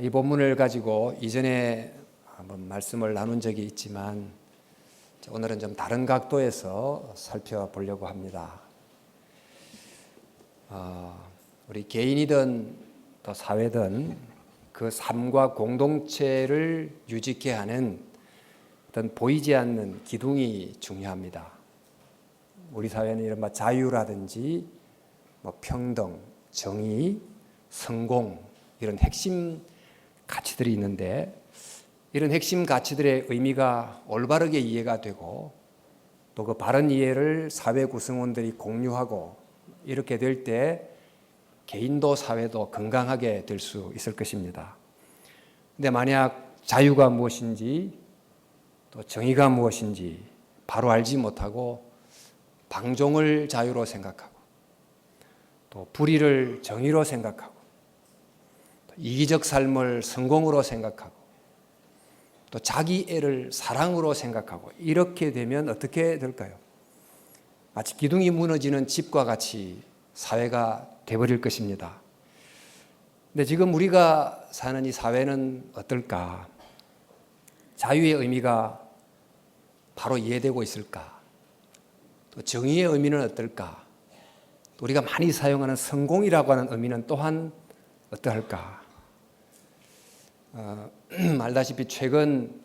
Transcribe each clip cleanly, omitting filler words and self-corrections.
이 본문을 가지고 이전에 한번 말씀을 나눈 적이 있지만 오늘은 좀 다른 각도에서 살펴보려고 합니다. 우리 개인이든 또 사회든 그 삶과 공동체를 유지케 하는 어떤 보이지 않는 기둥이 중요합니다. 우리 사회는 이른바 자유라든지 평등, 정의, 성공 이런 핵심 가치들이 있는데 이런 핵심 가치들의 의미가 올바르게 이해가 되고 또 그 바른 이해를 사회 구성원들이 공유하고 이렇게 될 때 개인도 사회도 건강하게 될 수 있을 것입니다. 근데 만약 자유가 무엇인지 또 정의가 무엇인지 바로 알지 못하고 방종을 자유로 생각하고 또 불의를 정의로 생각하고 이기적 삶을 성공으로 생각하고 또 자기 애를 사랑으로 생각하고 이렇게 되면 어떻게 될까요? 마치 기둥이 무너지는 집과 같이 사회가 되어버릴 것입니다. 근데 지금 우리가 사는 이 사회는 어떨까? 자유의 의미가 바로 이해되고 있을까? 또 정의의 의미는 어떨까? 또 우리가 많이 사용하는 성공이라고 하는 의미는 또한 어떠할까? 알다시피 최근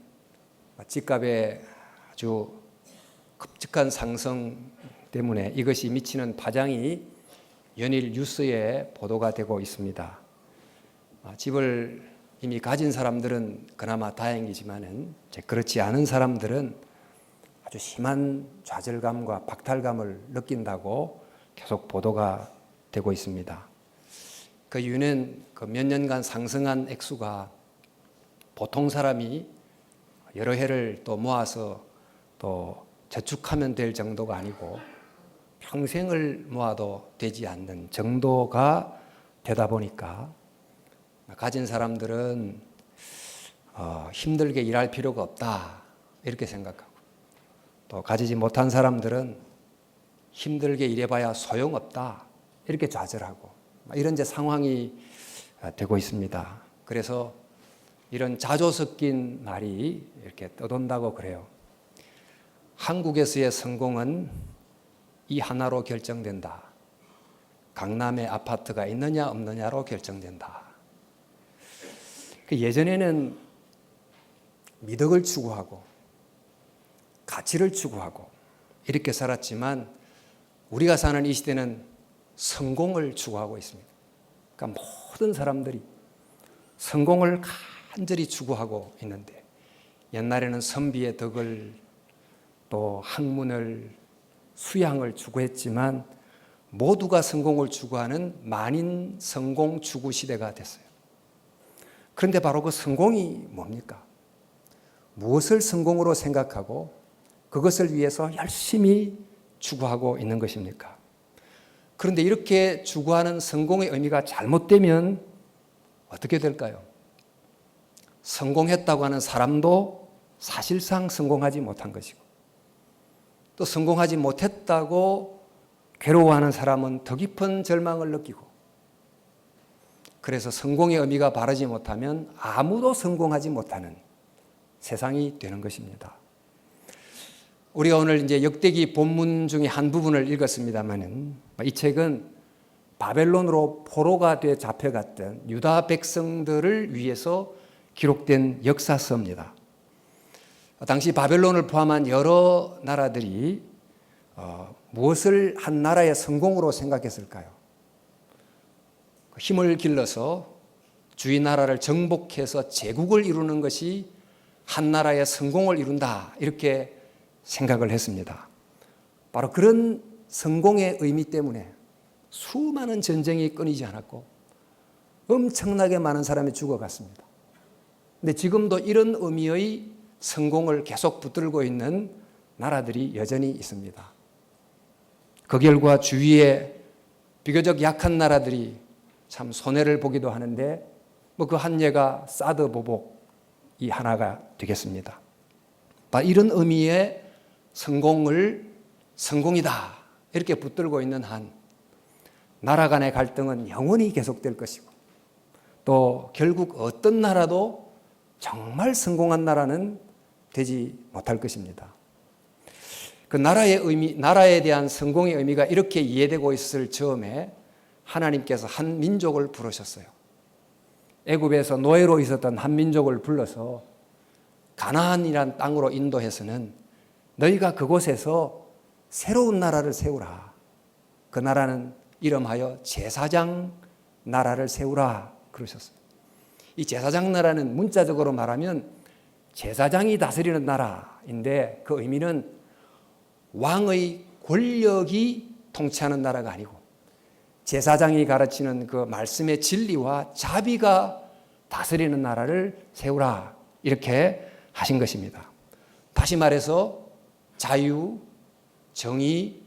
집값의 아주 급격한 상승 때문에 이것이 미치는 파장이 연일 뉴스에 보도가 되고 있습니다. 집을 이미 가진 사람들은 그나마 다행이지만은 그렇지 않은 사람들은 아주 심한 좌절감과 박탈감을 느낀다고 계속 보도가 되고 있습니다. 그 이유는 그 몇 년간 상승한 액수가 보통 사람이 여러 해를 또 모아서 또 저축하면 될 정도가 아니고 평생을 모아도 되지 않는 정도가 되다 보니까 가진 사람들은 힘들게 일할 필요가 없다 이렇게 생각하고 또 가지지 못한 사람들은 힘들게 일해봐야 소용없다 이렇게 좌절하고 이런 상황이 되고 있습니다. 그래서 이런 자조 섞인 말이 이렇게 떠돈다고 그래요. 한국에서의 성공은 이 하나로 결정된다. 강남에 아파트가 있느냐 없느냐로 결정된다. 예전에는 미덕을 추구하고 가치를 추구하고 이렇게 살았지만 우리가 사는 이 시대는 성공을 추구하고 있습니다. 그러니까 모든 사람들이 성공을 간절히 추구하고 있는데 옛날에는 선비의 덕을 또 학문을 수양을 추구했지만 모두가 성공을 추구하는 만인 성공 추구 시대가 됐어요. 그런데 바로 그 성공이 뭡니까? 무엇을 성공으로 생각하고 그것을 위해서 열심히 추구하고 있는 것입니까? 그런데 이렇게 추구하는 성공의 의미가 잘못되면 어떻게 될까요? 성공했다고 하는 사람도 사실상 성공하지 못한 것이고 또 성공하지 못했다고 괴로워하는 사람은 더 깊은 절망을 느끼고 그래서 성공의 의미가 바르지 못하면 아무도 성공하지 못하는 세상이 되는 것입니다. 우리가 오늘 이제 역대기 본문 중에 한 부분을 읽었습니다만은 이 책은 바벨론으로 포로가 돼 잡혀갔던 유다 백성들을 위해서 기록된 역사서입니다. 당시 바벨론을 포함한 여러 나라들이 무엇을 한 나라의 성공으로 생각했을까요? 힘을 길러서 주위 나라를 정복해서 제국을 이루는 것이 한 나라의 성공을 이룬다 이렇게 생각을 했습니다. 바로 그런 성공의 의미 때문에 수많은 전쟁이 끊이지 않았고 엄청나게 많은 사람이 죽어갔습니다. 그런데 지금도 이런 의미의 성공을 계속 붙들고 있는 나라들이 여전히 있습니다. 그 결과 주위에 비교적 약한 나라들이 참 손해를 보기도 하는데 그 한 예가 사드 보복이 하나가 되겠습니다. 이런 의미의 성공을 성공이다 이렇게 붙들고 있는 한 나라 간의 갈등은 영원히 계속될 것이고 또 결국 어떤 나라도 정말 성공한 나라는 되지 못할 것입니다. 그 나라의 의미, 나라에 대한 성공의 의미가 이렇게 이해되고 있을 즈음에 하나님께서 한 민족을 부르셨어요. 애굽에서 노예로 있었던 한 민족을 불러서 가나안이란 땅으로 인도해서는 너희가 그곳에서 새로운 나라를 세우라. 그 나라는 이름하여 제사장 나라를 세우라 그러셨어요. 이 제사장 나라는 문자적으로 말하면 제사장이 다스리는 나라인데 그 의미는 왕의 권력이 통치하는 나라가 아니고 제사장이 가르치는 그 말씀의 진리와 자비가 다스리는 나라를 세우라 이렇게 하신 것입니다. 다시 말해서 자유, 정의,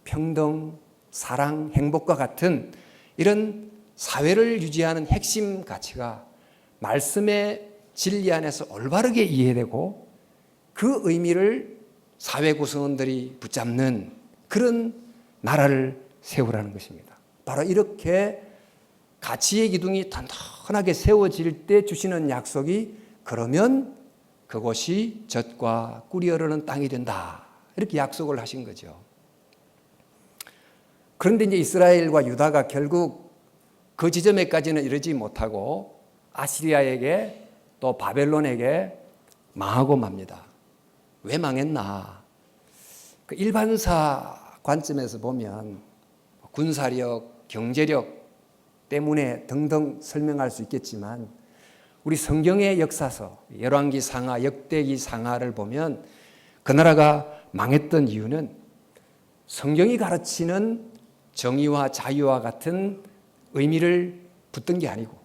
평등, 사랑, 행복과 같은 이런 사회를 유지하는 핵심 가치가 말씀의 진리 안에서 올바르게 이해되고 그 의미를 사회 구성원들이 붙잡는 그런 나라를 세우라는 것입니다. 바로 이렇게 가치의 기둥이 단단하게 세워질 때 주시는 약속이 그러면 그곳이 젖과 꿀이 흐르는 땅이 된다. 이렇게 약속을 하신 거죠. 그런데 이제 이스라엘과 유다가 결국 그 지점에까지는 이르지 못하고 아시리아에게 또 바벨론에게 망하고 맙니다. 왜 망했나? 그 일반사 관점에서 보면 군사력, 경제력 때문에 등등 설명할 수 있겠지만 우리 성경의 역사서 열왕기 상하, 역대기 상하를 보면 그 나라가 망했던 이유는 성경이 가르치는 정의와 자유와 같은 의미를 붙든 게 아니고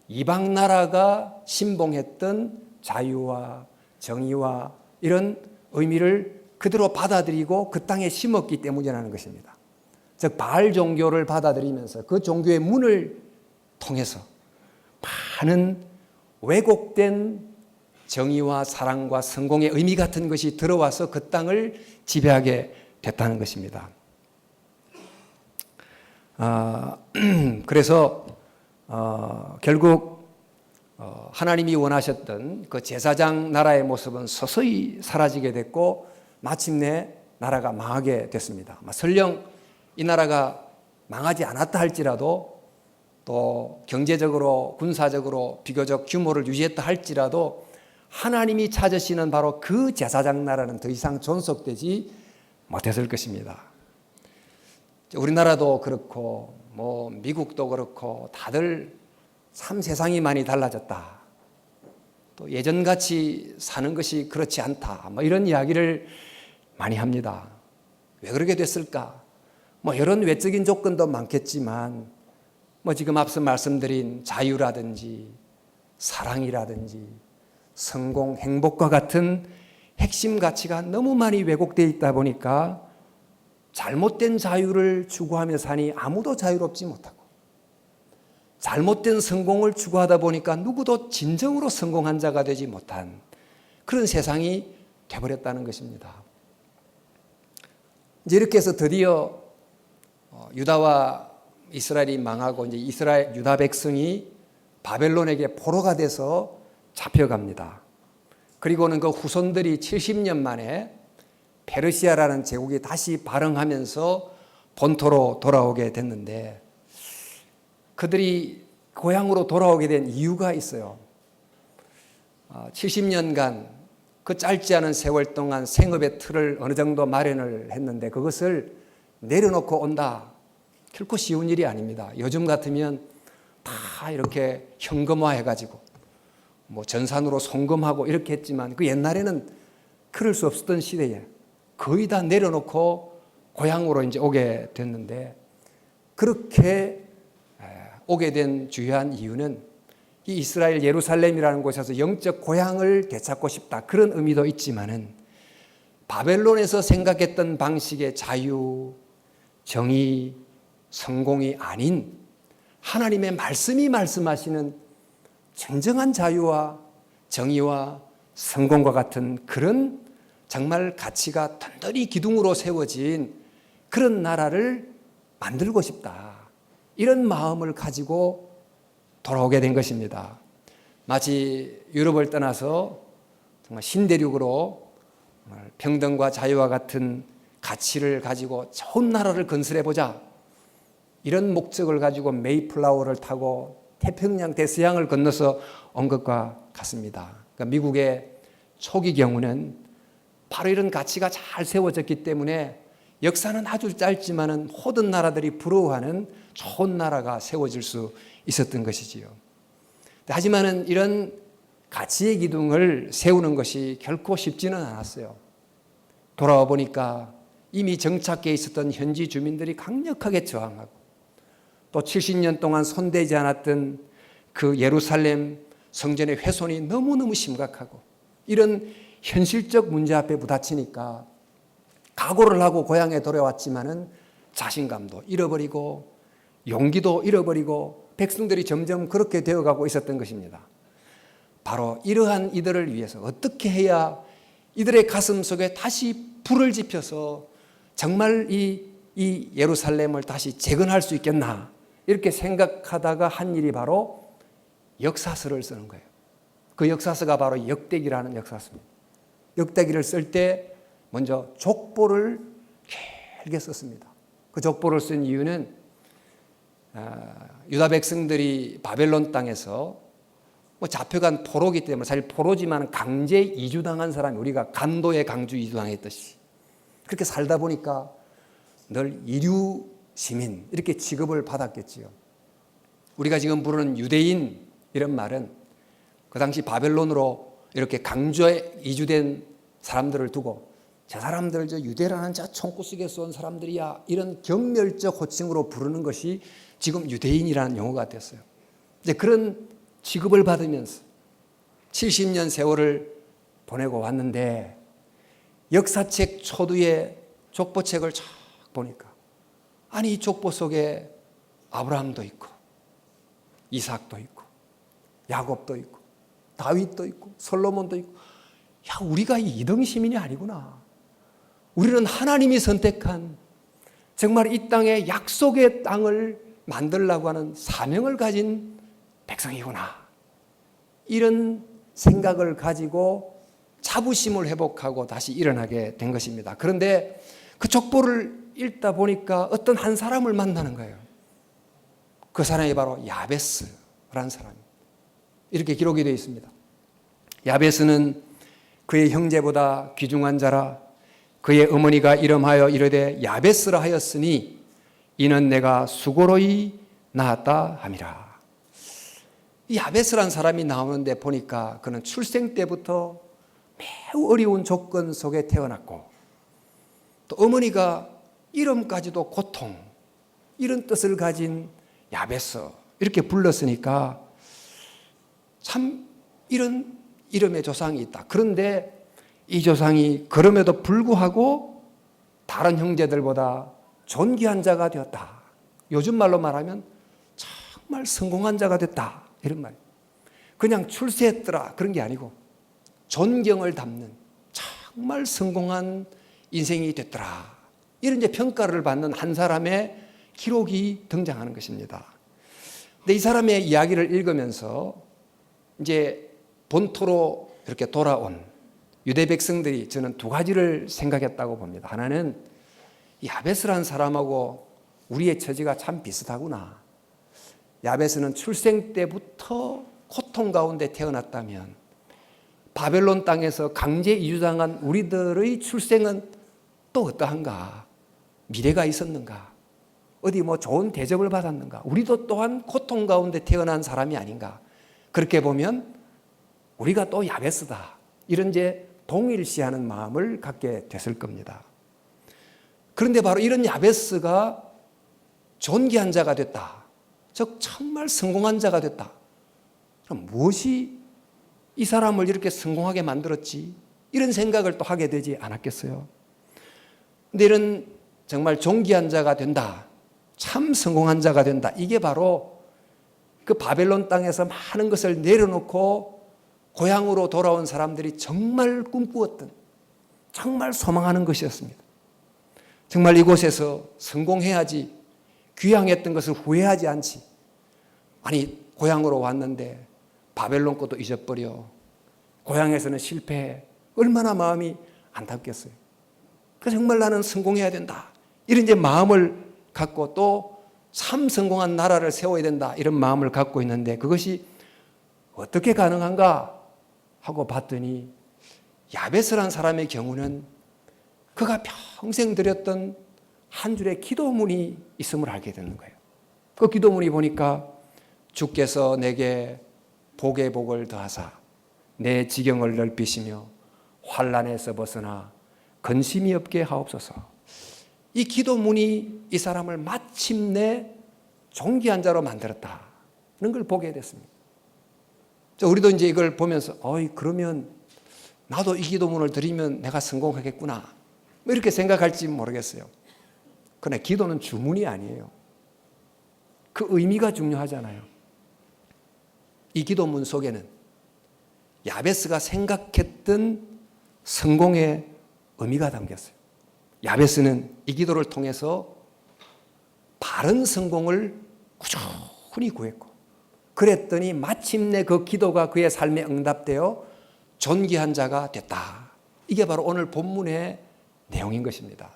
이방 나라가 신봉했던 자유와 정의와 이런 의미를 그대로 받아들이고 그 땅에 심었기 때문이라는 것입니다. 즉 바알 종교를 받아들이면서 그 종교의 문을 통해서 많은 왜곡된 정의와 사랑과 성공의 의미 같은 것이 들어와서 그 땅을 지배하게 됐다는 것입니다. 그래서 결국 하나님이 원하셨던 그 제사장 나라의 모습은 서서히 사라지게 됐고 마침내 나라가 망하게 됐습니다. 설령 이 나라가 망하지 않았다 할지라도 또 경제적으로 군사적으로 비교적 규모를 유지했다 할지라도 하나님이 찾으시는 바로 그 제사장 나라는 더 이상 존속되지 못했을 것입니다. 우리나라도 그렇고 뭐 미국도 그렇고 다들 참 세상이 많이 달라졌다. 또 예전같이 사는 것이 그렇지 않다. 뭐 이런 이야기를 많이 합니다. 왜 그렇게 됐을까? 뭐 이런 외적인 조건도 많겠지만 뭐 지금 앞서 말씀드린 자유라든지 사랑이라든지 성공, 행복과 같은 핵심 가치가 너무 많이 왜곡되어 있다 보니까 잘못된 자유를 추구하며 사니 아무도 자유롭지 못하고 잘못된 성공을 추구하다 보니까 누구도 진정으로 성공한 자가 되지 못한 그런 세상이 되어버렸다는 것입니다. 이제 이렇게 해서 드디어 유다와 이스라엘이 망하고 이제 이스라엘 유다 백성이 바벨론에게 포로가 돼서 잡혀갑니다. 그리고는 그 후손들이 70년 만에 페르시아라는 제국이 다시 발흥하면서 본토로 돌아오게 됐는데 그들이 고향으로 돌아오게 된 이유가 있어요. 70년간 그 짧지 않은 세월 동안 생업의 틀을 어느 정도 마련을 했는데 그것을 내려놓고 온다. 결코 쉬운 일이 아닙니다. 요즘 같으면 다 이렇게 현금화해가지고 뭐 전산으로 송금하고 이렇게 했지만 그 옛날에는 그럴 수 없었던 시대에 거의 다 내려놓고 고향으로 이제 오게 됐는데 그렇게 오게 된 주요한 이유는 이 이스라엘 예루살렘이라는 곳에서 영적 고향을 되찾고 싶다 그런 의미도 있지만은 바벨론에서 생각했던 방식의 자유, 정의, 성공이 아닌 하나님의 말씀이 말씀하시는 진정한 자유와 정의와 성공과 같은 그런 정말 가치가 단단히 기둥으로 세워진 그런 나라를 만들고 싶다. 이런 마음을 가지고 돌아오게 된 것입니다. 마치 유럽을 떠나서 정말 신대륙으로 평등과 자유와 같은 가치를 가지고 좋은 나라를 건설해보자, 이런 목적을 가지고 메이플라워를 타고 태평양 대서양을 건너서 온 것과 같습니다. 그러니까 미국의 초기 경우는 바로 이런 가치가 잘 세워졌기 때문에 역사는 아주 짧지만은 모든 나라들이 부러워하는 좋은 나라가 세워질 수 있었던 것이지요. 하지만은 이런 가치의 기둥을 세우는 것이 결코 쉽지는 않았어요. 돌아와 보니까 이미 정착해 있었던 현지 주민들이 강력하게 저항하고, 또 70년 동안 손대지 않았던 그 예루살렘 성전의 훼손이 너무너무 심각하고, 이런 현실적 문제 앞에 부딪히니까 각오를 하고 고향에 돌아왔지만은 자신감도 잃어버리고 용기도 잃어버리고 백성들이 점점 그렇게 되어가고 있었던 것입니다. 바로 이러한 이들을 위해서 어떻게 해야 이들의 가슴 속에 다시 불을 지펴서 정말 이 예루살렘을 다시 재건할 수 있겠나, 이렇게 생각하다가 한 일이 바로 역사서를 쓰는 거예요. 그 역사서가 바로 역대기라는 역사서입니다. 역대기를 쓸 때 먼저 족보를 길게 썼습니다. 그 족보를 쓴 이유는 유다 백성들이 바벨론 땅에서 잡혀간 포로기 때문에, 사실 포로지만 강제 이주당한 사람이, 우리가 간도의 강주 이주당했듯이 그렇게 살다 보니까 늘 이류 시민 이렇게 취급을 받았겠지요. 우리가 지금 부르는 유대인 이런 말은 그 당시 바벨론으로 이렇게 강주에 이주된 사람들을 두고 저 사람들 저 유대라는 저 총구석에서 온 사람들이야, 이런 경멸적 호칭으로 부르는 것이 지금 유대인이라는 용어가 됐어요. 이제 그런 취급을 받으면서 70년 세월을 보내고 왔는데, 역사책 초두의 족보책을 쫙 보니까 아니 이 족보 속에 아브라함도 있고 이삭도 있고 야곱도 있고 다윗도 있고 솔로몬도 있고, 야 우리가 이등 시민이 아니구나. 우리는 하나님이 선택한 정말 이 땅에 약속의 땅을 만들려고 하는 사명을 가진 백성이구나. 이런 생각을 가지고 자부심을 회복하고 다시 일어나게 된 것입니다. 그런데 그 족보를 읽다 보니까 어떤 한 사람을 만나는 거예요. 그 사람이 바로 야베스라는 사람입니다. 이렇게 기록이 되어 있습니다. 야베스는 그의 형제보다 귀중한 자라 그의 어머니가 이름하여 이르되 야베스라 하였으니 이는 내가 수고로이 낳았다 함이라. 이 야베스라는 사람이 나오는데 보니까 그는 출생 때부터 매우 어려운 조건 속에 태어났고, 또 어머니가 이름까지도 고통, 이런 뜻을 가진 야베스 이렇게 불렀으니까 참 이런 이름의 조상이 있다. 그런데 이 조상이 그럼에도 불구하고 다른 형제들보다 존귀한 자가 되었다. 요즘 말로 말하면 정말 성공한 자가 됐다, 이런 말. 그냥 출세했더라 그런 게 아니고 존경을 담는 정말 성공한 인생이 됐더라, 이런 이제 평가를 받는 한 사람의 기록이 등장하는 것입니다. 근데 이 사람의 이야기를 읽으면서 이제 본토로 이렇게 돌아온 유대 백성들이 저는 두 가지를 생각했다고 봅니다. 하나는 이 야베스라는 사람하고 우리의 처지가 참 비슷하구나. 야베스는 출생 때부터 고통 가운데 태어났다면 바벨론 땅에서 강제 이주당한 우리들의 출생은 또 어떠한가? 미래가 있었는가? 어디 뭐 좋은 대접을 받았는가? 우리도 또한 고통 가운데 태어난 사람이 아닌가? 그렇게 보면 우리가 또 야베스다, 이런 이제 동일시하는 마음을 갖게 됐을 겁니다. 그런데 바로 이런 야베스가 존귀한 자가 됐다, 즉 정말 성공한 자가 됐다. 그럼 무엇이 이 사람을 이렇게 성공하게 만들었지? 이런 생각을 또 하게 되지 않았겠어요? 근데 이런 정말 존귀한 자가 된다, 참 성공한 자가 된다, 이게 바로 그 바벨론 땅에서 많은 것을 내려놓고 고향으로 돌아온 사람들이 정말 꿈꾸었던, 정말 소망하는 것이었습니다. 정말 이곳에서 성공해야지, 귀향했던 것을 후회하지 않지. 아니 고향으로 왔는데 바벨론 것도 잊어버려. 고향에서는 실패해. 얼마나 마음이 안타깝겠어요. 그래서 정말 나는 성공해야 된다. 이런 이제 마음을 갖고 또 참 성공한 나라를 세워야 된다. 이런 마음을 갖고 있는데 그것이 어떻게 가능한가 하고 봤더니 야베스라는 사람의 경우는 그가 평생 드렸던 한 줄의 기도문이 있음을 알게 되는 거예요. 그 기도문이 보니까 주께서 내게 복의 복을 더하사 내 지경을 넓히시며 환난에서 벗어나 근심이 없게 하옵소서. 이 기도문이 이 사람을 마침내 존귀한 자로 만들었다는 걸 보게 됐습니다. 우리도 이제 이걸 보면서 그러면 나도 이 기도문을 드리면 내가 성공하겠구나 이렇게 생각할지 모르겠어요. 그러나 기도는 주문이 아니에요. 그 의미가 중요하잖아요. 이 기도문 속에는 야베스가 생각했던 성공의 의미가 담겼어요. 야베스는 이 기도를 통해서 바른 성공을 꾸준히 구했고 그랬더니 마침내 그 기도가 그의 삶에 응답되어 존귀한 자가 됐다. 이게 바로 오늘 본문의 내용인 것입니다.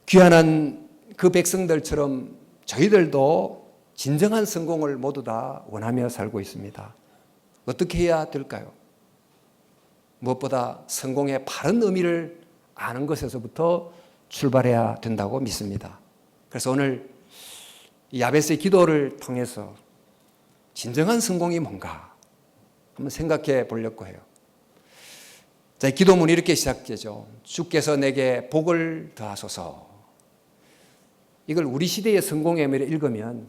귀환한 그 백성들처럼 저희들도 진정한 성공을 모두 다 원하며 살고 있습니다. 어떻게 해야 될까요? 무엇보다 성공의 바른 의미를 아는 것에서부터 출발해야 된다고 믿습니다. 그래서 오늘 야베스의 기도를 통해서 진정한 성공이 뭔가 한번 생각해 보려고 해요. 자, 기도문이 이렇게 시작되죠. 주께서 내게 복을 더하소서. 이걸 우리 시대의 성공의 의미를 읽으면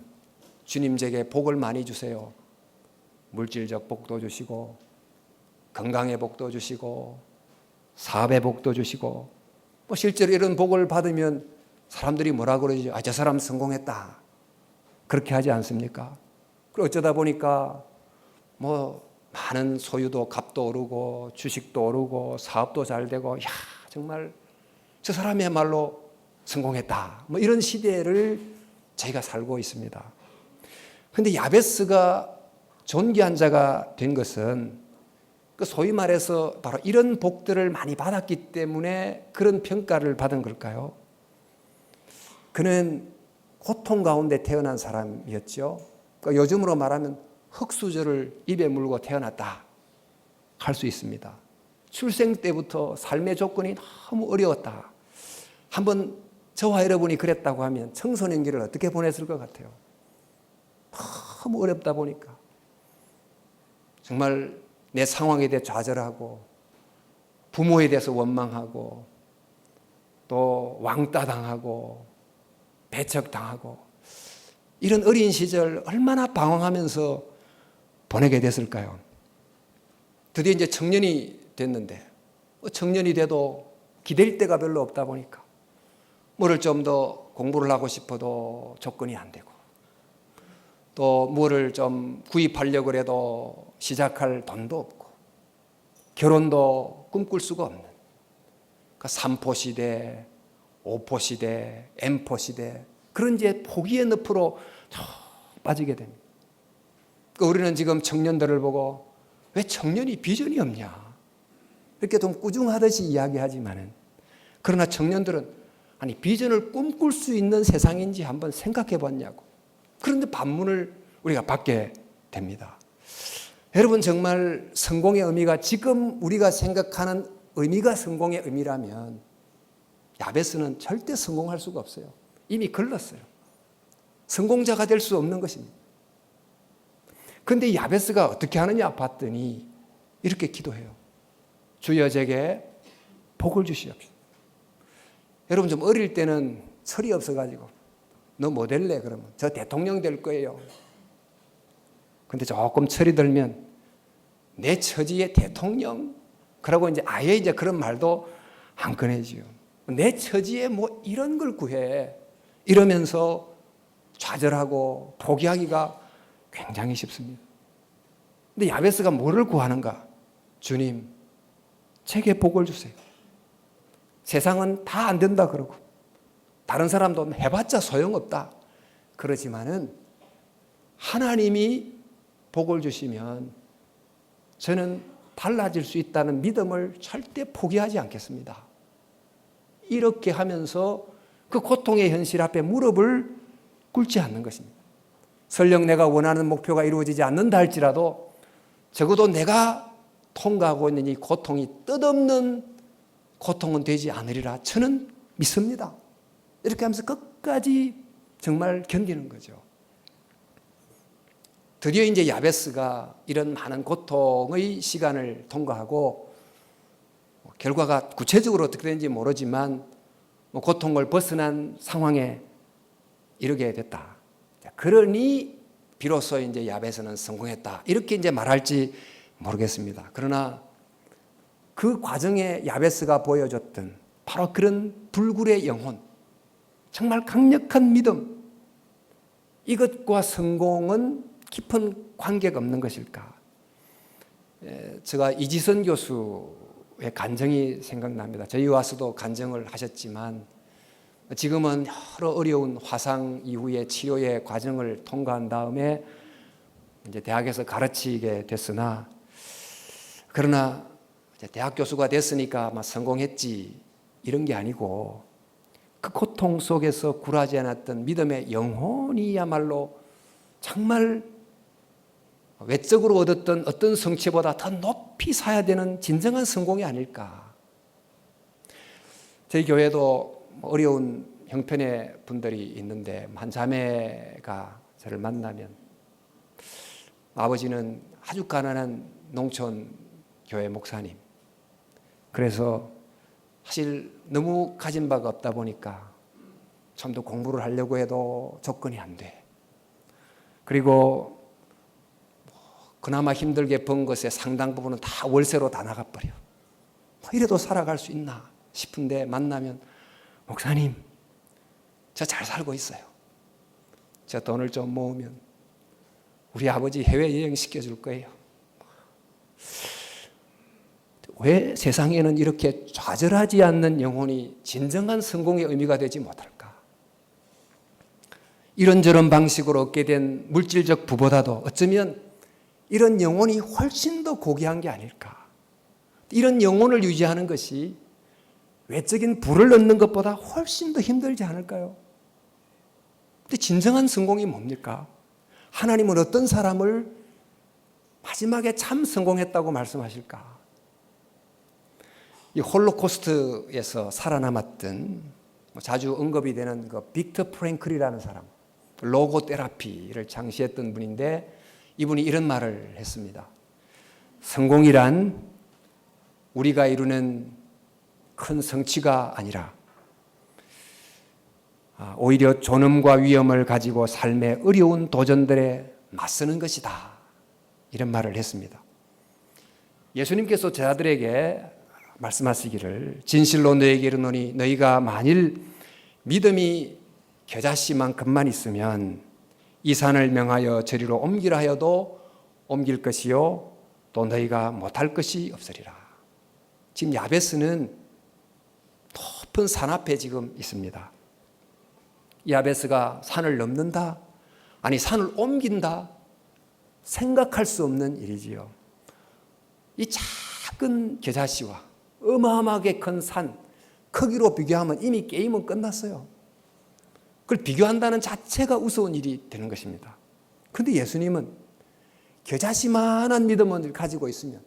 주님 제게 복을 많이 주세요. 물질적 복도 주시고 건강의 복도 주시고 사업의 복도 주시고 실제로 이런 복을 받으면 사람들이 뭐라 그러죠? 저 사람 성공했다. 그렇게 하지 않습니까? 그리고 어쩌다 보니까 많은 소유도 값도 오르고 주식도 오르고 사업도 잘 되고 정말 저 사람이야말로 성공했다. 이런 시대를 저희가 살고 있습니다. 그런데 야베스가 존귀한 자가 된 것은 그 소위 말해서 바로 이런 복들을 많이 받았기 때문에 그런 평가를 받은 걸까요? 그는 고통 가운데 태어난 사람이었죠. 그러니까 요즘으로 말하면 흙수저를 입에 물고 태어났다 할 수 있습니다. 출생 때부터 삶의 조건이 너무 어려웠다. 한번 저와 여러분이 그랬다고 하면 청소년기를 어떻게 보냈을 것 같아요? 너무 어렵다 보니까 정말 내 상황에 대해 좌절하고 부모에 대해서 원망하고 또 왕따당하고 배척당하고 이런 어린 시절 얼마나 방황하면서 보내게 됐을까요? 드디어 이제 청년이 됐는데 청년이 돼도 기댈 데가 별로 없다 보니까 뭐를 좀 더 공부를 하고 싶어도 조건이 안 되고 또 뭐를 좀 구입하려고 해도 시작할 돈도 없고 결혼도 꿈꿀 수가 없는 그러니까 3포 시대, 5포 시대, M포 시대 그런 이제 포기의 늪으로 빠지게 됩니다. 그러니까 우리는 지금 청년들을 보고 왜 청년이 비전이 없냐 이렇게 좀 꾸중하듯이 이야기하지만은 그러나 청년들은 아니 비전을 꿈꿀 수 있는 세상인지 한번 생각해 봤냐고. 그런데 반문을 우리가 받게 됩니다. 여러분 정말 성공의 의미가 지금 우리가 생각하는 의미가 성공의 의미라면 야베스는 절대 성공할 수가 없어요. 이미 글렀어요. 성공자가 될 수 없는 것입니다. 그런데 야베스가 어떻게 하느냐 봤더니 이렇게 기도해요. 주여 제게 복을 주시옵소서. 여러분 좀 어릴 때는 철이 없어가지고 너 뭐 될래? 그러면 저 대통령 될 거예요. 근데 조금 철이 들면 내 처지의 대통령? 그러고 이제 아예 이제 그런 말도 안 꺼내지요. 내 처지에 뭐 이런 걸 구해. 이러면서 좌절하고 포기하기가 굉장히 쉽습니다. 근데 야베스가 뭐를 구하는가? 주님, 제게 복을 주세요. 세상은 다 안 된다 그러고 다른 사람도 해봤자 소용없다. 그러지만은 하나님이 복을 주시면 저는 달라질 수 있다는 믿음을 절대 포기하지 않겠습니다. 이렇게 하면서 그 고통의 현실 앞에 무릎을 꿇지 않는 것입니다. 설령 내가 원하는 목표가 이루어지지 않는다 할지라도 적어도 내가 통과하고 있는 이 고통이 뜻없는 고통은 되지 않으리라 저는 믿습니다. 이렇게 하면서 끝까지 정말 견디는 거죠. 드디어 이제 야베스가 이런 많은 고통의 시간을 통과하고 결과가 구체적으로 어떻게 되는지 모르지만 고통을 벗어난 상황에 이르게 됐다. 그러니 비로소 이제 야베스는 성공했다. 이렇게 이제 말할지 모르겠습니다. 그러나 그 과정에 야베스가 보여줬던 바로 그런 불굴의 영혼, 정말 강력한 믿음, 이것과 성공은 깊은 관계가 없는 것일까? 제가 이지선 교수의 간증이 생각납니다. 저희 와서도 간증을 하셨지만 지금은 여러 어려운 화상 이후의 치료의 과정을 통과한 다음에 이제 대학에서 가르치게 됐으나 그러나 이제 대학 교수가 됐으니까 아마 성공했지 이런 게 아니고 그 고통 속에서 굴하지 않았던 믿음의 영혼이야말로 정말 외적으로 얻었던 어떤 성취보다 더 높이 사야 되는 진정한 성공이 아닐까. 저희 교회도 어려운 형편의 분들이 있는데 한 자매가 저를 만나면 아버지는 아주 가난한 농촌 교회 목사님. 그래서 사실 너무 가진 바가 없다 보니까 좀 더 공부를 하려고 해도 조건이 안 돼. 그리고 그나마 힘들게 번 것의 상당 부분은 다 월세로 다 나가버려. 이래도 살아갈 수 있나 싶은데 만나면 목사님, 저 잘 살고 있어요. 저 돈을 좀 모으면 우리 아버지 해외여행 시켜줄 거예요. 왜 세상에는 이렇게 좌절하지 않는 영혼이 진정한 성공의 의미가 되지 못할까? 이런저런 방식으로 얻게 된 물질적 부보다도 어쩌면 이런 영혼이 훨씬 더 고귀한 게 아닐까? 이런 영혼을 유지하는 것이 외적인 부를 얻는 것보다 훨씬 더 힘들지 않을까요? 근데 진정한 성공이 뭡니까? 하나님은 어떤 사람을 마지막에 참 성공했다고 말씀하실까? 이 홀로코스트에서 살아남았던 자주 언급이 되는 그 빅터 프랭클이라는 사람, 로고 테라피를 창시했던 분인데 이분이 이런 말을 했습니다. 성공이란 우리가 이루는 큰 성취가 아니라 오히려 존엄과 위엄을 가지고 삶의 어려운 도전들에 맞서는 것이다. 이런 말을 했습니다. 예수님께서 제자들에게 말씀하시기를 진실로 너희에게 이르노니 너희가 만일 믿음이 겨자씨만큼만 있으면 이 산을 명하여 저리로 옮기라 하여도 옮길 것이요 또 너희가 못할 것이 없으리라. 지금 야베스는 높은 산 앞에 지금 있습니다. 야베스가 산을 넘는다? 아니 산을 옮긴다? 생각할 수 없는 일이지요. 이 작은 겨자씨와 어마어마하게 큰 산 크기로 비교하면 이미 게임은 끝났어요. 그걸 비교한다는 자체가 우스운 일이 되는 것입니다. 그런데 예수님은 겨자씨만한 믿음을 가지고 있으면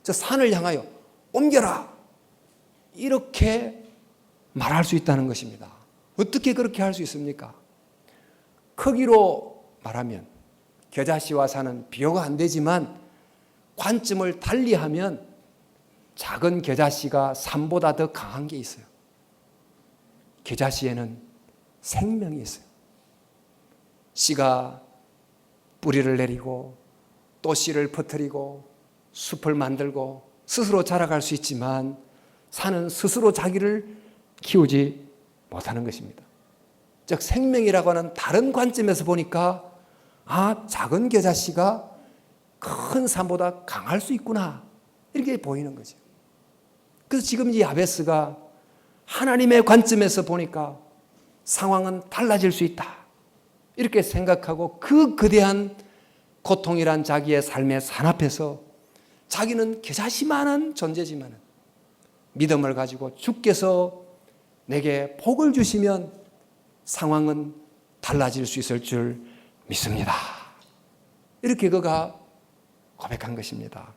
저 산을 향하여 옮겨라 이렇게 말할 수 있다는 것입니다. 어떻게 그렇게 할 수 있습니까? 크기로 말하면 겨자씨와 산은 비교가 안 되지만 관점을 달리하면 작은 겨자씨가 산보다 더 강한 게 있어요. 겨자씨에는 생명이 있어요. 씨가 뿌리를 내리고 또 씨를 퍼뜨리고 숲을 만들고 스스로 자라갈 수 있지만 산은 스스로 자기를 키우지 못하는 것입니다. 즉 생명이라고 하는 다른 관점에서 보니까 작은 겨자씨가 큰 산보다 강할 수 있구나 이렇게 보이는 거죠. 그래서 지금 이 야베스가 하나님의 관점에서 보니까 상황은 달라질 수 있다 이렇게 생각하고 그 거대한 고통이란 자기의 삶의 산 앞에서 자기는 겨자씨만한 존재지만 믿음을 가지고 주께서 내게 복을 주시면 상황은 달라질 수 있을 줄 믿습니다. 이렇게 그가 고백한 것입니다.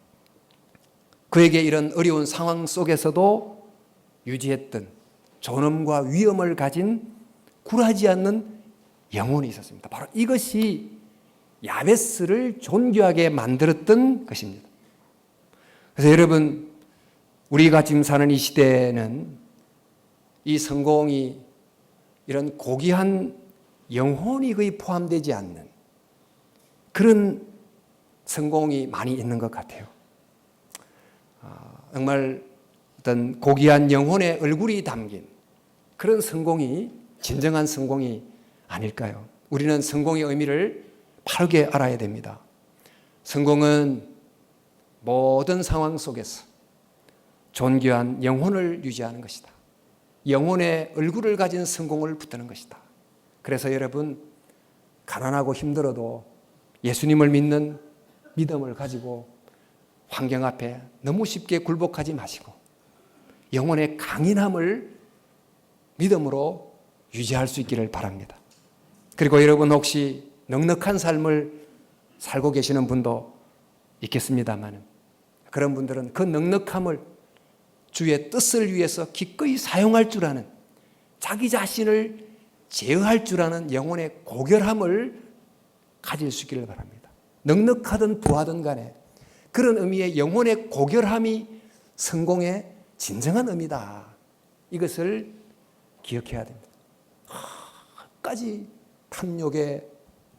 그에게 이런 어려운 상황 속에서도 유지했던 존엄과 위엄을 가진 굴하지 않는 영혼이 있었습니다. 바로 이것이 야베스를 존귀하게 만들었던 것입니다. 그래서 여러분, 우리가 지금 사는 이 시대에는 이 성공이 이런 고귀한 영혼이 거의 포함되지 않는 그런 성공이 많이 있는 것 같아요. 정말 어떤 고귀한 영혼의 얼굴이 담긴 그런 성공이 진정한 성공이 아닐까요? 우리는 성공의 의미를 바르게 알아야 됩니다. 성공은 모든 상황 속에서 존귀한 영혼을 유지하는 것이다. 영혼의 얼굴을 가진 성공을 붙드는 것이다. 그래서 여러분, 가난하고 힘들어도 예수님을 믿는 믿음을 가지고 환경 앞에 너무 쉽게 굴복하지 마시고 영혼의 강인함을 믿음으로 유지할 수 있기를 바랍니다. 그리고 여러분, 혹시 넉넉한 삶을 살고 계시는 분도 있겠습니다만 그런 분들은 그 넉넉함을 주의 뜻을 위해서 기꺼이 사용할 줄 아는, 자기 자신을 제어할 줄 아는 영혼의 고결함을 가질 수 있기를 바랍니다. 넉넉하든 부하든 간에 그런 의미의 영혼의 고결함이 성공의 진정한 의미다. 이것을 기억해야 됩니다. 끝까지 탐욕에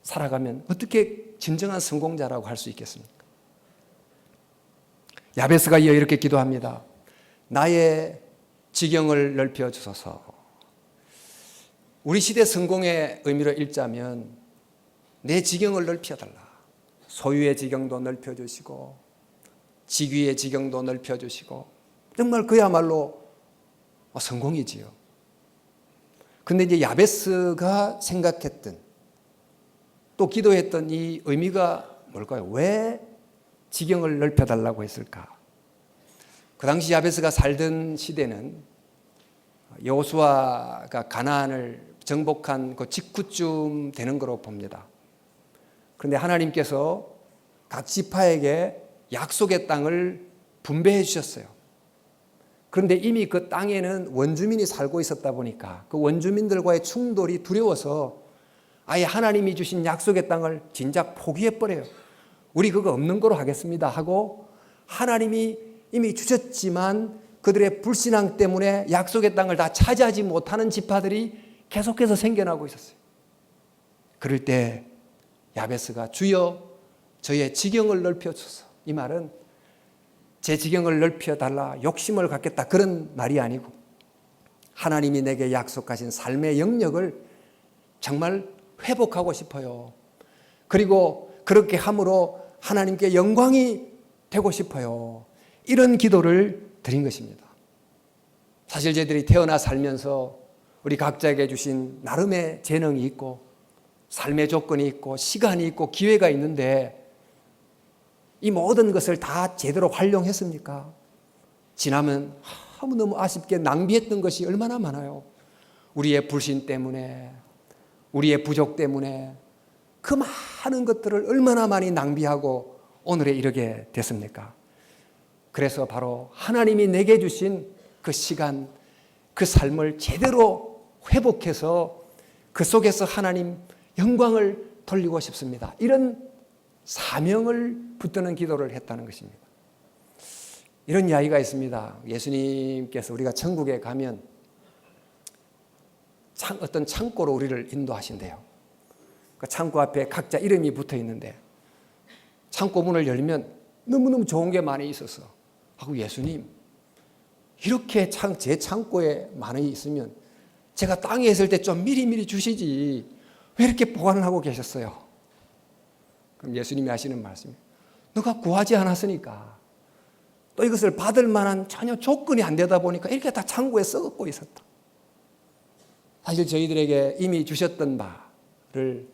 살아가면 어떻게 진정한 성공자라고 할 수 있겠습니까? 야베스가 이어 이렇게 기도합니다. 나의 지경을 넓혀 주소서. 우리 시대 성공의 의미로 읽자면 내 지경을 넓혀 달라. 소유의 지경도 넓혀 주시고 직위의 지경도 넓혀 주시고 정말 그야말로 성공이지요. 근데 이제 야베스가 생각했던 또 기도했던 이 의미가 뭘까요? 왜 지경을 넓혀 달라고 했을까? 그 당시 야베스가 살던 시대는 여호수아가 가나안을 정복한 그 직후쯤 되는 거로 봅니다. 그런데 하나님께서 각 지파에게 약속의 땅을 분배해 주셨어요. 그런데 이미 그 땅에는 원주민이 살고 있었다 보니까 그 원주민들과의 충돌이 두려워서 아예 하나님이 주신 약속의 땅을 진작 포기해버려요. 우리 그거 없는 거로 하겠습니다 하고 하나님이 이미 주셨지만 그들의 불신앙 때문에 약속의 땅을 다 차지하지 못하는 지파들이 계속해서 생겨나고 있었어요. 그럴 때 야베스가 주여 저의 지경을 넓혀주소서. 이 말은 제 지경을 넓혀달라 욕심을 갖겠다 그런 말이 아니고 하나님이 내게 약속하신 삶의 영역을 정말 회복하고 싶어요. 그리고 그렇게 함으로 하나님께 영광이 되고 싶어요. 이런 기도를 드린 것입니다. 사실 저희들이 태어나 살면서 우리 각자에게 주신 나름의 재능이 있고 삶의 조건이 있고 시간이 있고 기회가 있는데 이 모든 것을 다 제대로 활용했습니까? 지나면 너무 아쉽게 낭비했던 것이 얼마나 많아요. 우리의 불신 때문에, 우리의 부족 때문에 그 많은 것들을 얼마나 많이 낭비하고 오늘에 이르게 됐습니까? 그래서 바로 하나님이 내게 주신 그 시간, 그 삶을 제대로 회복해서 그 속에서 하나님 영광을 돌리고 싶습니다. 이런 사명을 붙드는 기도를 했다는 것입니다. 이런 이야기가 있습니다. 예수님께서 우리가 천국에 가면 어떤 창고로 우리를 인도하신대요. 그 창고 앞에 각자 이름이 붙어 있는데 창고 문을 열면 너무너무 좋은 게 많이 있어서 하고 예수님 이렇게 제 창고에 많이 있으면 제가 땅에 있을 때 좀 미리미리 주시지 왜 이렇게 보관을 하고 계셨어요? 그럼 예수님이 하시는 말씀이 너가 구하지 않았으니까 또 이것을 받을 만한 전혀 조건이 안 되다 보니까 이렇게 다 창고에 썩고 있었다. 사실 저희들에게 이미 주셨던 바를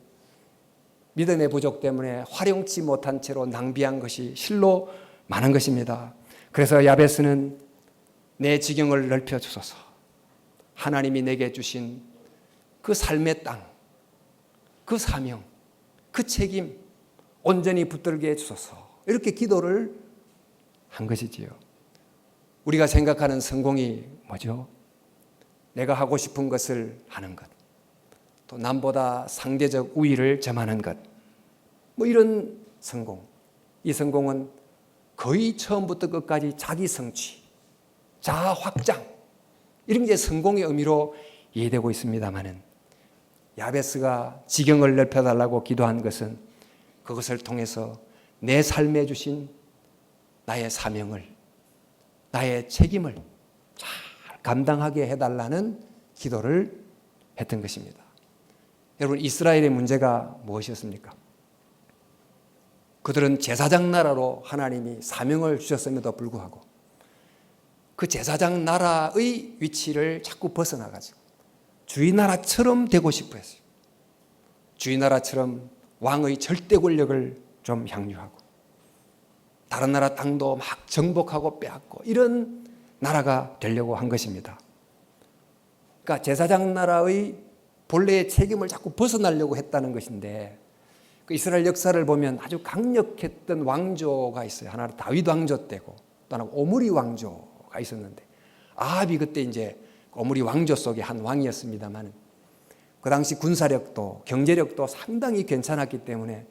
믿음의 부족 때문에 활용치 못한 채로 낭비한 것이 실로 많은 것입니다. 그래서 야베스는 내 지경을 넓혀 주소서. 하나님이 내게 주신 그 삶의 땅, 그 사명, 그 책임 온전히 붙들게 해주소서. 이렇게 기도를 한 것이지요. 우리가 생각하는 성공이 뭐죠? 내가 하고 싶은 것을 하는 것, 또 남보다 상대적 우위를 점하는 것, 뭐 이런 성공. 이 성공은 거의 처음부터 끝까지 자기 성취, 자아 확장, 이런 게 성공의 의미로 이해되고 있습니다만은 야베스가 지경을 넓혀달라고 기도한 것은 그것을 통해서 내 삶에 주신 나의 사명을, 나의 책임을 잘 감당하게 해달라는 기도를 했던 것입니다. 여러분, 이스라엘의 문제가 무엇이었습니까? 그들은 제사장 나라로 하나님이 사명을 주셨음에도 불구하고 그 제사장 나라의 위치를 자꾸 벗어나가지고 주의 나라처럼 되고 싶어 했어요. 주의 나라처럼 왕의 절대 권력을 좀 향유하고 다른 나라 땅도 막 정복하고 빼앗고 이런 나라가 되려고 한 것입니다. 그러니까 제사장 나라의 본래의 책임을 자꾸 벗어나려고 했다는 것인데, 그 이스라엘 역사를 보면 아주 강력했던 왕조가 있어요. 하나는 다윗 왕조 때고 또 하나는 오므리 왕조가 있었는데, 아합이 그때 이제 오므리 왕조 속의 한 왕이었습니다만 그 당시 군사력도 경제력도 상당히 괜찮았기 때문에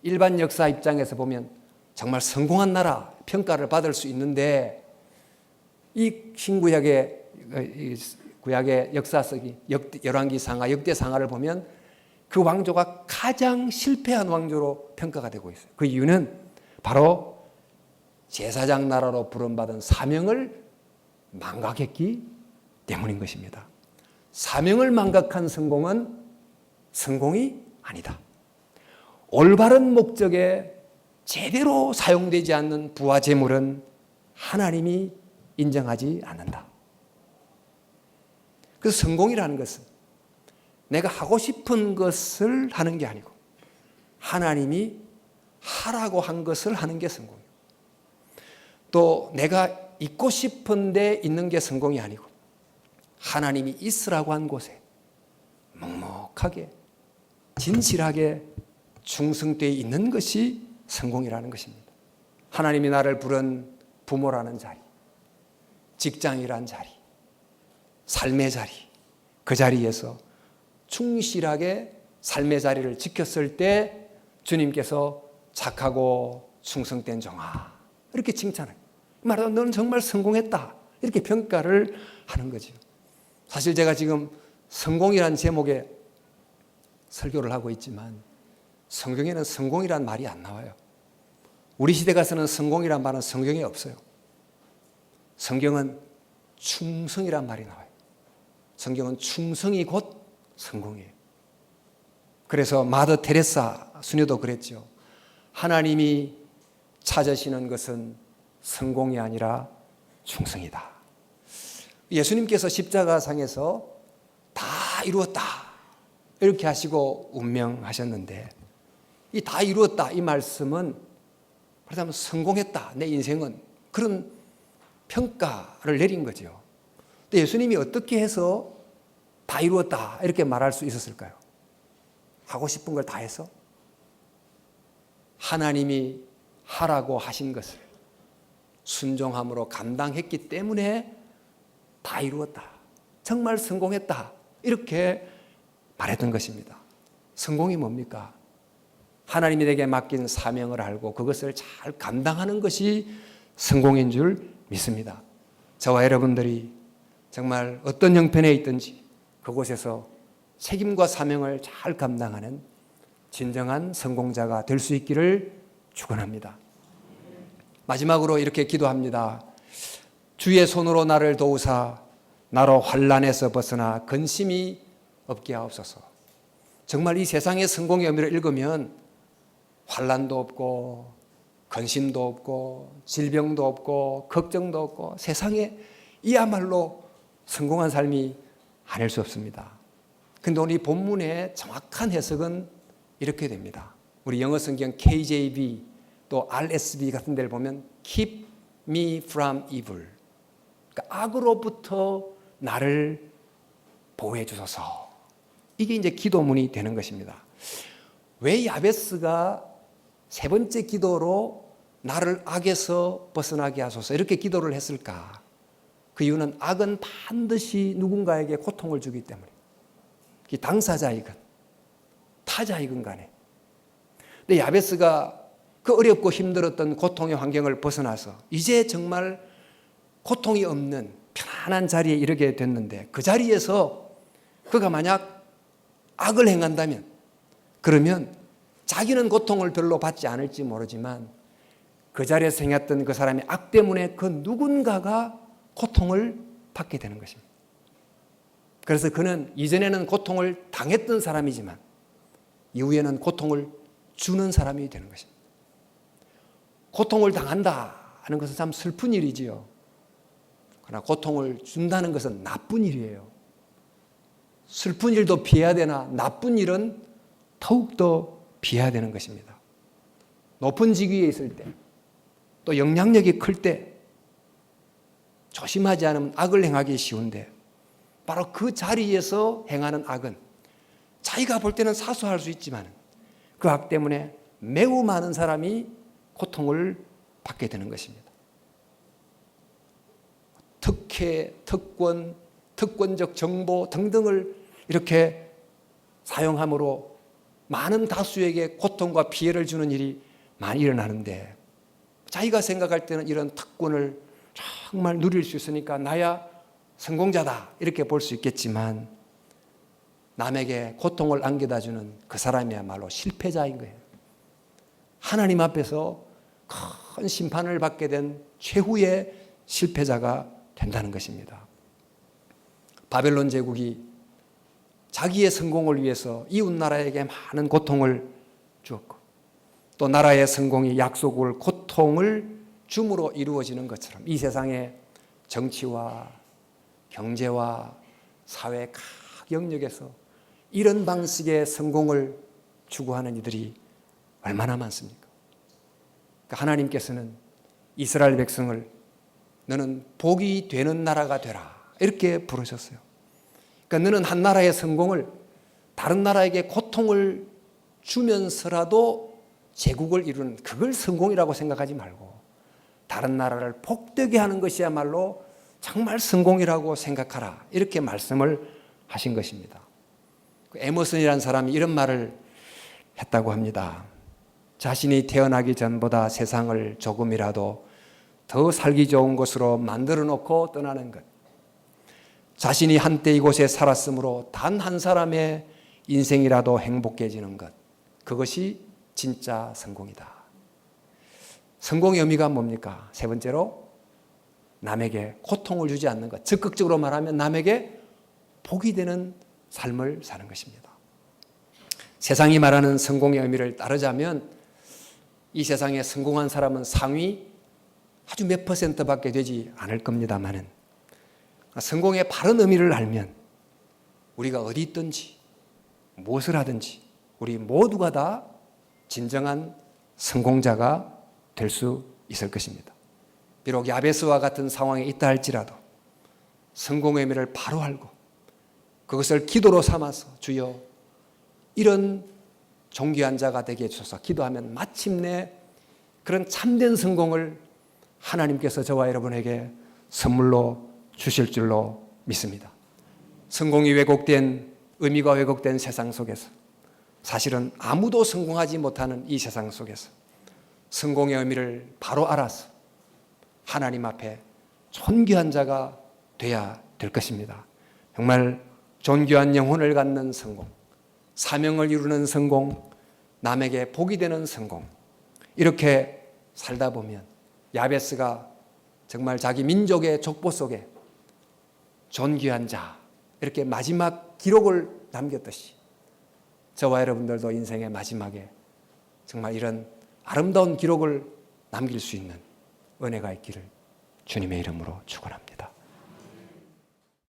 일반 역사 입장에서 보면 정말 성공한 나라 평가를 받을 수 있는데, 이 신구약의 구약의 역사 속이 열왕기상하, 역대상하를 보면 그 왕조가 가장 실패한 왕조로 평가가 되고 있어요. 그 이유는 바로 제사장 나라로 부름받은 사명을 망각했기 때문인 것입니다. 사명을 망각한 성공은 성공이 아니다. 올바른 목적에 제대로 사용되지 않는 부와 재물은 하나님이 인정하지 않는다. 그래서 성공이라는 것은 내가 하고 싶은 것을 하는 게 아니고 하나님이 하라고 한 것을 하는 게 성공이에요. 또 내가 있고 싶은 데 있는 게 성공이 아니고 하나님이 있으라고 한 곳에 묵묵하게 진실하게 충성되어 있는 것이 성공이라는 것입니다. 하나님이 나를 부른 부모라는 자리, 직장이라는 자리, 삶의 자리, 그 자리에서 충실하게 삶의 자리를 지켰을 때 주님께서 착하고 충성된 종아 이렇게 칭찬해요. 말하자면 너는 정말 성공했다 이렇게 평가를 하는 거죠. 사실 제가 지금 성공이라는 제목의 설교를 하고 있지만 성경에는 성공이라는 말이 안 나와요. 우리 시대 가서는 성공이라는 말은 성경에 없어요. 성경은 충성이란 말이 나와요. 성경은 충성이 곧 성공이에요. 그래서 마더 테레사 수녀도 그랬죠. 하나님이 찾으시는 것은 성공이 아니라 충성이다. 예수님께서 십자가상에서 다 이루었다 이렇게 하시고 운명하셨는데, 이 다 이루었다 이 말씀은 그렇다면 성공했다 내 인생은 그런 평가를 내린 거죠. 근데 예수님이 어떻게 해서 다 이루었다 이렇게 말할 수 있었을까요? 하고 싶은 걸 다 해서? 하나님이 하라고 하신 것을 순종함으로 감당했기 때문에 다 이루었다, 정말 성공했다 이렇게 말했던 것입니다. 성공이 뭡니까? 하나님이 내게 맡긴 사명을 알고 그것을 잘 감당하는 것이 성공인 줄 믿습니다. 저와 여러분들이 정말 어떤 형편에 있든지 그곳에서 책임과 사명을 잘 감당하는 진정한 성공자가 될 수 있기를 축원합니다. 마지막으로 이렇게 기도합니다. 주의 손으로 나를 도우사 나로 환난에서 벗어나 근심이 없게 하옵소서. 정말 이 세상의 성공의 의미를 읽으면 환난도 없고 근심도 없고 질병도 없고 걱정도 없고 세상에 이야말로 성공한 삶이 아닐 수 없습니다. 그런데 오늘 이 본문의 정확한 해석은 이렇게 됩니다. 우리 영어 성경 KJV 또 RSV 같은 데를 보면 Keep me from evil. 그러니까 악으로부터 나를 보호해 주소서. 이게 이제 기도문이 되는 것입니다. 왜 야베스가 세 번째 기도로 나를 악에서 벗어나게 하소서 이렇게 기도를 했을까? 그 이유는 악은 반드시 누군가에게 고통을 주기 때문에 당사자이건 타자이건 간에. 근데 야베스가 그 어렵고 힘들었던 고통의 환경을 벗어나서 이제 정말 고통이 없는 편안한 자리에 이르게 됐는데 그 자리에서 그가 만약 악을 행한다면 그러면 자기는 고통을 별로 받지 않을지 모르지만 그 자리에서 행했던 그 사람의 악 때문에 그 누군가가 고통을 받게 되는 것입니다. 그래서 그는 이전에는 고통을 당했던 사람이지만 이후에는 고통을 주는 사람이 되는 것입니다. 고통을 당한다 하는 것은 참 슬픈 일이지요. 그러나 고통을 준다는 것은 나쁜 일이에요. 슬픈 일도 피해야 되나 나쁜 일은 더욱더 피해야 되는 것입니다. 높은 직위에 있을 때, 또 영향력이 클 때 조심하지 않으면 악을 행하기 쉬운데 바로 그 자리에서 행하는 악은 자기가 볼 때는 사소할 수 있지만 그 악 때문에 매우 많은 사람이 고통을 받게 되는 것입니다. 특혜, 특권, 특권적 정보 등등을 이렇게 사용함으로 많은 다수에게 고통과 피해를 주는 일이 많이 일어나는데 자기가 생각할 때는 이런 특권을 정말 누릴 수 있으니까 나야 성공자다 이렇게 볼 수 있겠지만 남에게 고통을 안겨다 주는 그 사람이야말로 실패자인 거예요. 하나님 앞에서 큰 심판을 받게 된 최후의 실패자가 된다는 것입니다. 바벨론 제국이 자기의 성공을 위해서 이웃 나라에게 많은 고통을 주었고 또 나라의 성공이 약속을 고통을 줌으로 이루어지는 것처럼 이 세상의 정치와 경제와 사회 각 영역에서 이런 방식의 성공을 추구하는 이들이 얼마나 많습니까? 그러니까 하나님께서는 이스라엘 백성을 너는 복이 되는 나라가 되라 이렇게 부르셨어요. 그러니까 너는 한 나라의 성공을 다른 나라에게 고통을 주면서라도 제국을 이루는 그걸 성공이라고 생각하지 말고 다른 나라를 복되게 하는 것이야말로 정말 성공이라고 생각하라 이렇게 말씀을 하신 것입니다. 에머슨이라는 사람이 이런 말을 했다고 합니다. 자신이 태어나기 전보다 세상을 조금이라도 더 살기 좋은 곳으로 만들어 놓고 떠나는 것. 자신이 한때 이곳에 살았으므로 단 한 사람의 인생이라도 행복해지는 것. 그것이 진짜 성공이다. 성공의 의미가 뭡니까? 세 번째로 남에게 고통을 주지 않는 것. 적극적으로 말하면 남에게 복이 되는 삶을 사는 것입니다. 세상이 말하는 성공의 의미를 따르자면 이 세상에 성공한 사람은 상위 아주 몇 %밖에 되지 않을 겁니다만은 성공의 바른 의미를 알면 우리가 어디 있든지 무엇을 하든지 우리 모두가 다 진정한 성공자가 될 수 있을 것입니다. 비록 야베스와 같은 상황에 있다 할지라도 성공의 의미를 바로 알고 그것을 기도로 삼아서 주여 이런 존귀한 자가 되게 해주소서 기도하면 마침내 그런 참된 성공을 하나님께서 저와 여러분에게 선물로 주실 줄로 믿습니다. 성공이 왜곡된 의미가 왜곡된 세상 속에서 사실은 아무도 성공하지 못하는 이 세상 속에서 성공의 의미를 바로 알아서 하나님 앞에 존귀한 자가 돼야 될 것입니다. 정말 존귀한 영혼을 갖는 성공, 사명을 이루는 성공, 남에게 복이 되는 성공 이렇게 살다 보면 야베스가 정말 자기 민족의 족보 속에 존귀한 자 이렇게 마지막 기록을 남겼듯이 저와 여러분들도 인생의 마지막에 정말 이런 아름다운 기록을 남길 수 있는 은혜가 있기를 주님의 이름으로 축원합니다.